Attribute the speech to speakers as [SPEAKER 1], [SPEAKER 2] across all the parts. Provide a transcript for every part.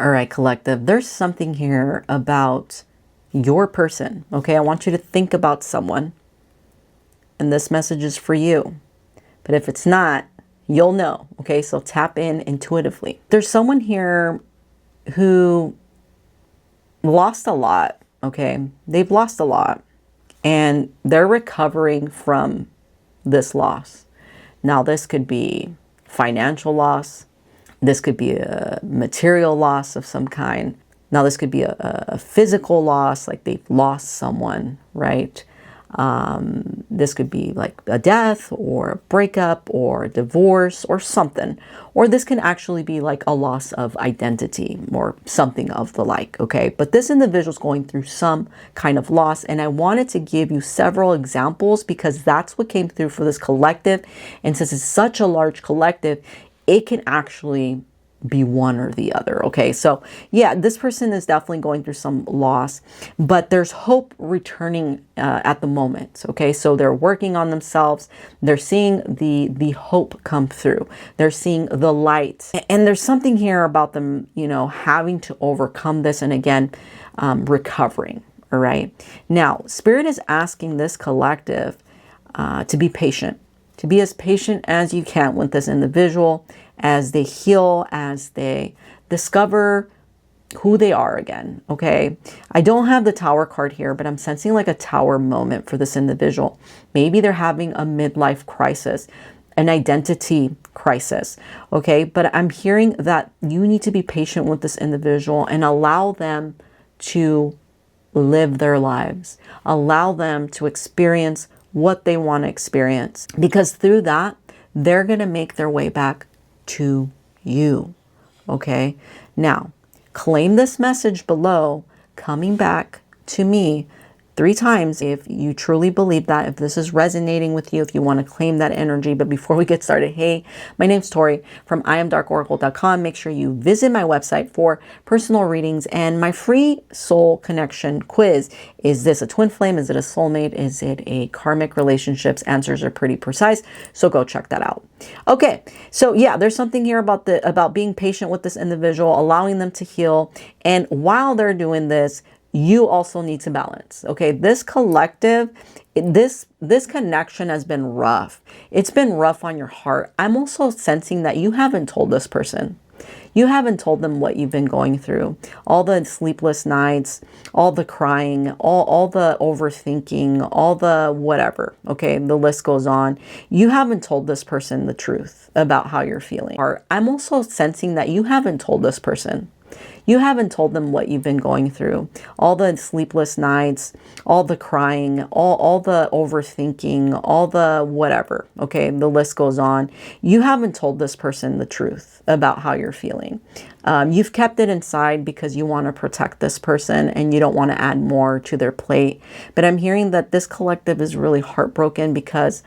[SPEAKER 1] All right, collective, there's something here about your person. Okay, I want you to think about someone, and this message is for you. But if it's not, you'll know. Okay, so tap in intuitively. There's someone here who lost a lot. Okay, they've lost a lot, and they're recovering from this loss. Now, this could be financial loss. This could be a material loss of some kind. Now, this could be a physical loss, like they've lost someone, right? This could be like a death or a breakup or a divorce or something. Or this can actually be like a loss of identity or something of the like, okay? But this individual is going through some kind of loss, and I wanted to give you several examples because that's what came through for this collective. And since it's such a large collective, it can actually be one or the other. Okay, so yeah, this person is definitely going through some loss, but there's hope returning at the moment. Okay, so they're working on themselves. They're seeing the hope come through. They're seeing the light, and there's something here about them, you know, having to overcome this, and again, recovering. All right, now Spirit is asking this collective to be patient, to be as patient as you can with this individual as they heal, as they discover who they are again. Okay, I don't have the Tower card here, but I'm sensing like a Tower moment for this individual. Maybe they're having a midlife crisis, an identity crisis. Okay, but I'm hearing that you need to be patient with this individual and allow them to live their lives, allow them to experience what they want to experience, because through that, they're going to make their way back to you. Okay, now claim this message below, coming back to me 3 times if you truly believe that, if this is resonating with you, if you want to claim that energy. But before we get started, hey, my name's Tori from IamDarkOracle.com. Make sure you visit my website for personal readings and my free soul connection quiz. Is this a twin flame? Is it a soulmate? Is it a karmic relationships? Answers are pretty precise, so go check that out. Okay, so yeah, there's something here about being patient with this individual, allowing them to heal, and while they're doing this, you also need to balance. Okay, this collective, this connection has been rough. It's been rough on your heart. I'm also sensing that you haven't told this person. You haven't told them what you've been going through. All the sleepless nights, all the crying, all the overthinking, all the whatever. Okay, the list goes on. You haven't told this person the truth about how you're feeling. Or I'm also sensing that you haven't told this person. You haven't told them what you've been going through. All the sleepless nights, all the crying, all the overthinking, all the whatever. Okay, the list goes on. You haven't told this person the truth about how you're feeling. You've kept it inside because you want to protect this person and you don't want to add more to their plate. But I'm hearing that this collective is really heartbroken because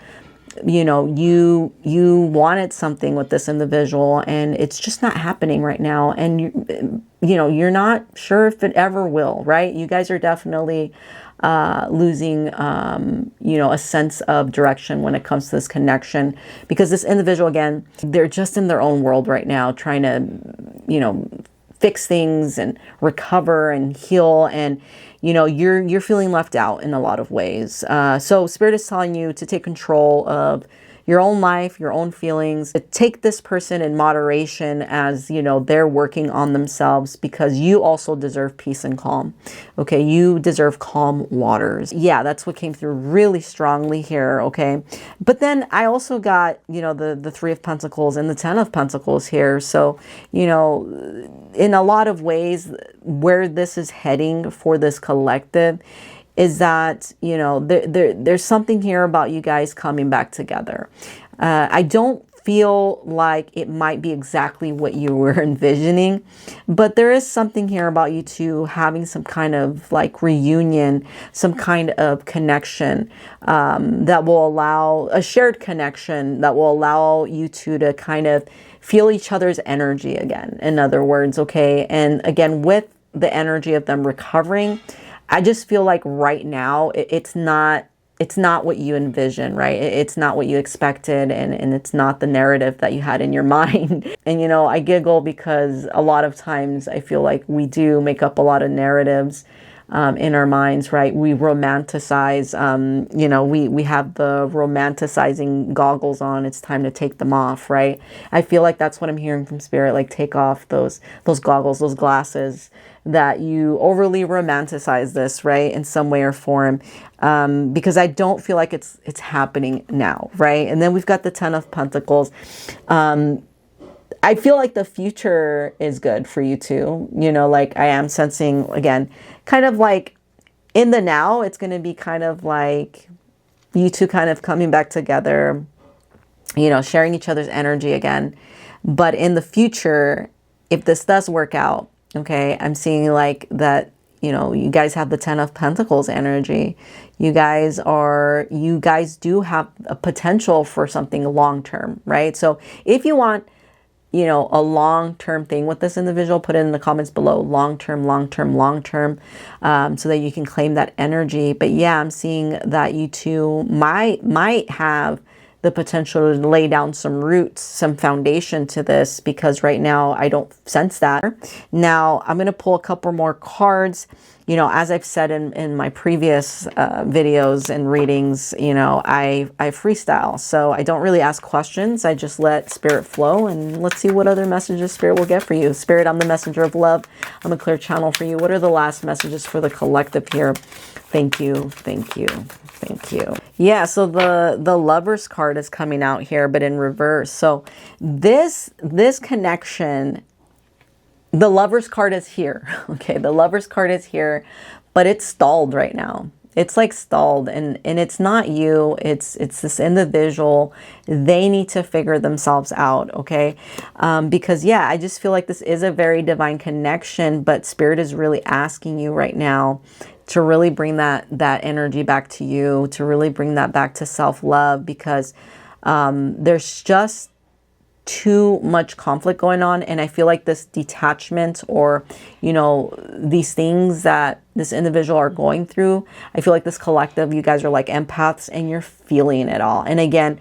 [SPEAKER 1] you know, you wanted something with this individual and it's just not happening right now. And you know, you're not sure if it ever will, right? You guys are definitely losing, you know, a sense of direction when it comes to this connection, because this individual, again, they're just in their own world right now, trying to, you know, fix things and recover and heal. And you know, you're feeling left out in a lot of ways. So Spirit is telling you to take control of your own life, your own feelings. Take this person in moderation as, you know, they're working on themselves, because you also deserve peace and calm. Okay, you deserve calm waters. Yeah, that's what came through really strongly here, okay? But then I also got, you know, the 3 of Pentacles and the 10 of Pentacles here. So, you know, in a lot of ways, where this is heading for this collective is that, you know, there's something here about you guys coming back together. I don't feel like it might be exactly what you were envisioning, but there is something here about you two having some kind of like reunion, some kind of connection that will allow a shared connection that will allow you two to kind of feel each other's energy again. In other words, okay. And again, with the energy of them recovering, I just feel like right now it's not it's not what you envision, right? It's not what you expected, and it's not the narrative that you had in your mind. And, you know, I giggle because a lot of times I feel like we do make up a lot of narratives in our minds, right? We romanticize, you know, we have the romanticizing goggles on. It's time to take them off, right? I feel like that's what I'm hearing from Spirit. Like, take off those goggles, those glasses, that you overly romanticize this, right, in some way or form, because I don't feel like it's happening now, right? And then we've got the Ten of Pentacles. I feel like the future is good for you too. You know, like, I am sensing, again, kind of like in the now, it's going to be kind of like you two kind of coming back together, you know, sharing each other's energy again. But in the future, if this does work out, okay, I'm seeing like that, you know, you guys have the Ten of Pentacles energy. You guys do have a potential for something long-term, right? So if you want, you know, a long-term thing with this individual, put it in the comments below, long-term, so that you can claim that energy. But yeah, I'm seeing that you two might have the potential to lay down some roots, some foundation to this, because right now I don't sense that. Now I'm going to pull a couple more cards. You know, as I've said in my previous videos and readings, you know, I freestyle. So I don't really ask questions. I just let Spirit flow, and let's see what other messages Spirit will get for you. Spirit, I'm the messenger of love. I'm a clear channel for you. What are the last messages for the collective here? Thank you. Thank you. Thank you. Yeah, so the Lovers card is coming out here, but in reverse. So this connection, the Lovers card is here. Okay, the Lovers card is here, but it's stalled right now. It's like stalled, and it's not you. It's this individual. They need to figure themselves out, okay? Because yeah, I just feel like this is a very divine connection, but Spirit is really asking you right now to really bring that energy back to you, to really bring that back to self-love, because there's just too much conflict going on. And I feel like this detachment, or, you know, these things that this individual are going through, I feel like this collective, you guys are like empaths and you're feeling it all. And again,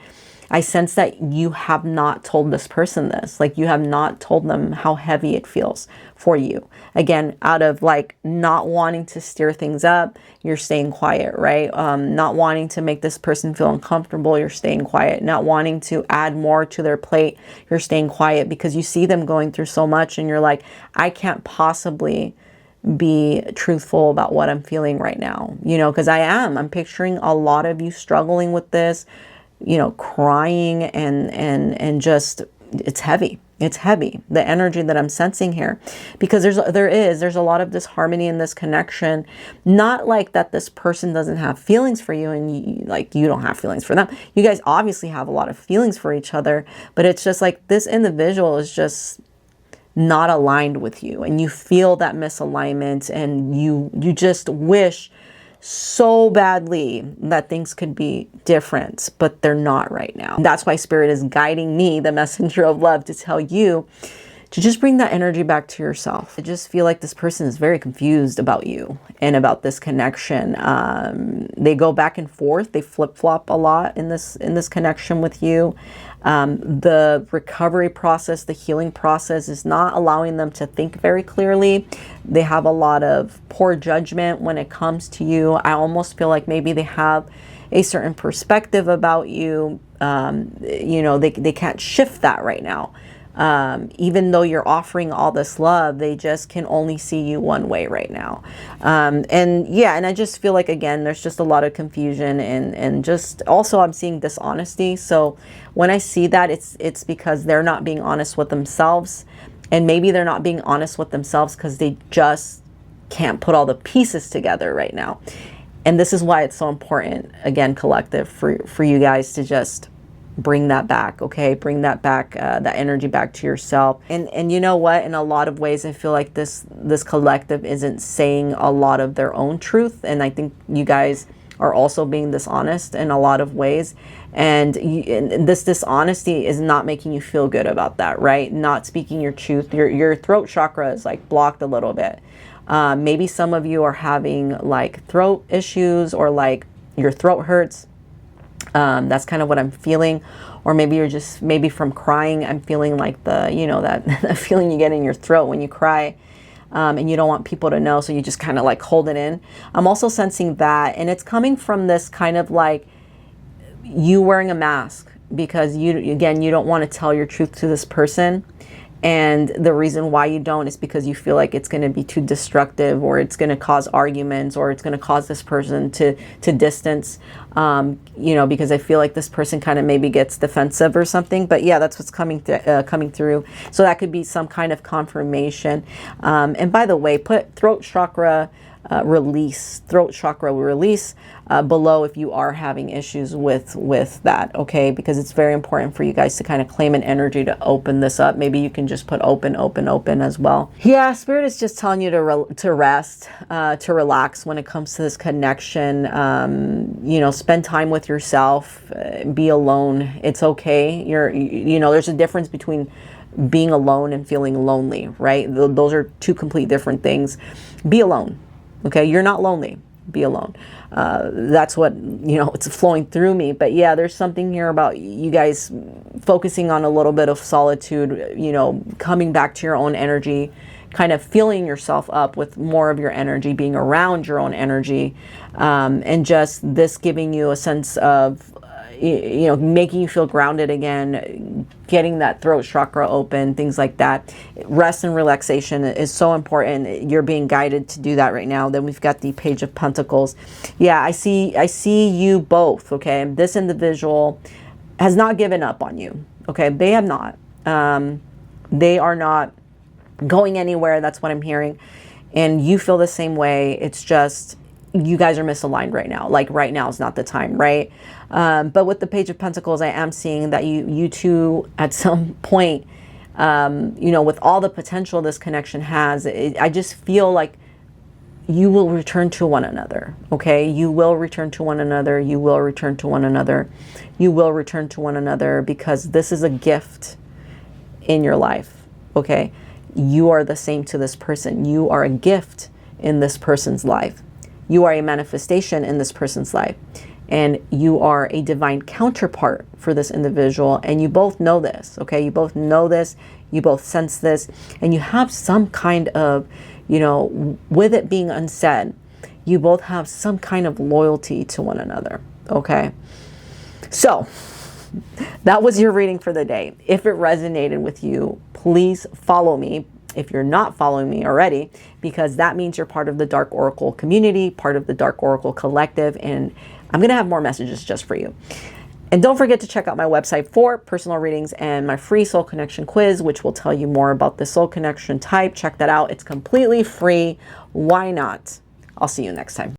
[SPEAKER 1] I sense that you have not told this person this, like you have not told them how heavy it feels for you. Again, out of like not wanting to stir things up, you're staying quiet, right? Not wanting to make this person feel uncomfortable, you're staying quiet. Not wanting to add more to their plate, you're staying quiet, because you see them going through so much and you're like, I can't possibly be truthful about what I'm feeling right now, you know, because I'm picturing a lot of you struggling with this, you know, crying and just, it's heavy. It's heavy, the energy that I'm sensing here, because there's a lot of disharmony in this connection. Not like that this person doesn't have feelings for you and you don't have feelings for them. You guys obviously have a lot of feelings for each other, but it's just like this individual is just not aligned with you, and you feel that misalignment, and you just wish so badly that things could be different, but they're not right now. That's why Spirit is guiding me, the messenger of love, to tell you to just bring that energy back to yourself. I just feel like this person is very confused about you and about this connection. They go back and forth. They flip-flop a lot in this connection with you. The recovery process, the healing process is not allowing them to think very clearly. They have a lot of poor judgment when it comes to you. I almost feel like maybe they have a certain perspective about you. You know, they can't shift that right now. Even though you're offering all this love, they just can only see you one way right now. And yeah, and I just feel like, again, there's just a lot of confusion, and just also I'm seeing dishonesty. So when I see that, it's because they're not being honest with themselves, and maybe they're not being honest with themselves because they just can't put all the pieces together right now. And this is why it's so important, again, collective, for you guys to just bring that back, okay? Bring that back, that energy back to yourself. And you know what? In a lot of ways, I feel like this collective isn't saying a lot of their own truth. And I think you guys are also being dishonest in a lot of ways. And this dishonesty is not making you feel good about that, right? Not speaking your truth. Your throat chakra is like blocked a little bit. Maybe some of you are having like throat issues, or like your throat hurts. That's kind of what I'm feeling. Or maybe you're just, maybe from crying, I'm feeling like the, you know, that feeling you get in your throat when you cry. And you don't want people to know, so you just kind of like hold it in. I'm also sensing that, and it's coming from this kind of like you wearing a mask because you don't want to tell your truth to this person. And the reason why you don't is because you feel like it's going to be too destructive, or it's going to cause arguments, or it's going to cause this person to distance, you know, because I feel like this person kind of maybe gets defensive or something. But yeah, that's what's coming through. So that could be some kind of confirmation. And by the way, put throat chakra release below if you are having issues with that, okay? Because it's very important for you guys to kind of claim an energy to open this up. Maybe you can just put open as well. Yeah, Spirit is just telling you to rest, to relax when it comes to this connection. You know, spend time with yourself, be alone. It's okay. You know, there's a difference between being alone and feeling lonely, right? Those are two complete different things. Be alone. Okay, you're not lonely. Be alone. That's what, you know, it's flowing through me. But yeah, there's something here about you guys focusing on a little bit of solitude, you know, coming back to your own energy, kind of filling yourself up with more of your energy, being around your own energy, and just this giving you a sense of, you know, making you feel grounded again, getting that throat chakra open, things like that. Rest and relaxation is so important. You're being guided to do that right now. Then we've got the Page of Pentacles. Yeah, I see you both, okay? This individual has not given up on you, okay? They have not. They are not going anywhere. That's what I'm hearing. And you feel the same way. It's just, you guys are misaligned right now. Like right now is not the time, right? But with the Page of Pentacles, I am seeing that you two at some point, you know, with all the potential this connection has, I just feel like you will return to one another, okay? You will return to one another. You will return to one another. You will return to one another because this is a gift in your life, okay? You are the same to this person. You are a gift in this person's life. You are a manifestation in this person's life, and you are a divine counterpart for this individual, and you both know this, okay? You both know this, you both sense this, and you have some kind of, you know, with it being unsaid, you both have some kind of loyalty to one another, okay? So that was your reading for the day. If it resonated with you, please follow me if you're not following me already, because that means you're part of the Dark Oracle community, part of the Dark Oracle collective, and I'm going to have more messages just for you. And don't forget to check out my website for personal readings and my free soul connection quiz, which will tell you more about the soul connection type. Check that out. It's completely free. Why not? I'll see you next time.